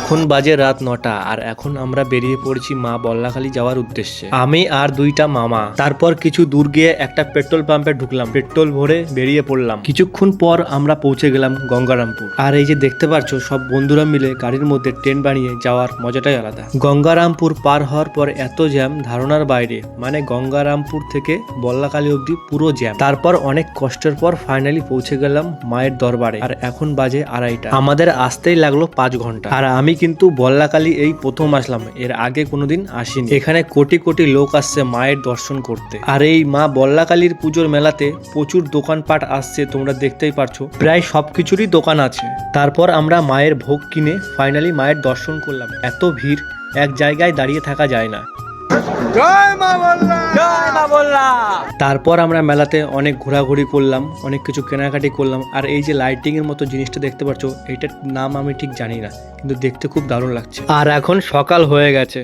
এখন বাজে রাত ৯টা আর এখন আমরা বেরিয়ে পড়েছি মা বল্লাখালী যাওয়ার উদ্দেশ্যে। আমি আর দুইটা মামা। তারপর কিছু দূর গিয়ে একটা পেট্রোল পাম্পে ঢুকলাম, পেট্রোল ভরে বেরিয়ে পড়লাম। কিছুক্ষণ পর আমরা পৌঁছে গেলাম গঙ্গারামপুর। আর এই যে দেখতে পারছো সব বন্ধুরা মিলে গাড়ির মধ্যে ট্রেন বানিয়ে যাওয়ার মজাটাই আলাদা। গঙ্গারামপুর পার হওয়ার পর এত জ্যাম ধারণার বাইরে, মানে গঙ্গারামপুর থেকে বল্লাখালী অব্দি পুরো জ্যাম। তারপর অনেক কষ্টের পর ফাইনালি পৌঁছে গেলাম মায়ের দরবারে। আর এখন বাজে 2:30। আমাদের আসতেই লাগলো 5 ঘন্টা। আর আমি কিন্তু বল্লাখালী এই প্রথম আসলাম, এর আগে কোনোদিন আসিনি। এখানে কোটি কোটি লোক আসছে মায়ের দর্শন করতে। আর এই মা বল্লাখালীর পুজোর মেলাতে প্রচুর দোকানপাট আসছে, তোমরা দেখতেই পারছো, প্রায় সবকিছুরই দোকান আছে। তারপর আমরা মায়ের ভোগ কিনে ফাইনালি মায়ের দর্শন করলাম। এত ভিড়, এক জায়গায় দাঁড়িয়ে থাকা যায় না। জয় মা বল্লা, জয় মা বল্লা। তারপর আমরা মেলাতে অনেক ঘোরাঘুরি করলাম, অনেক কিছু কেনাকাটি করলাম। আর এই যে লাইটিং এর মতো জিনিসটা দেখতে পাচ্ছ, এইটার নাম আমি ঠিক জানি না, কিন্তু দেখতে খুব দারুণ লাগছে। আর এখন সকাল হয়ে গেছে।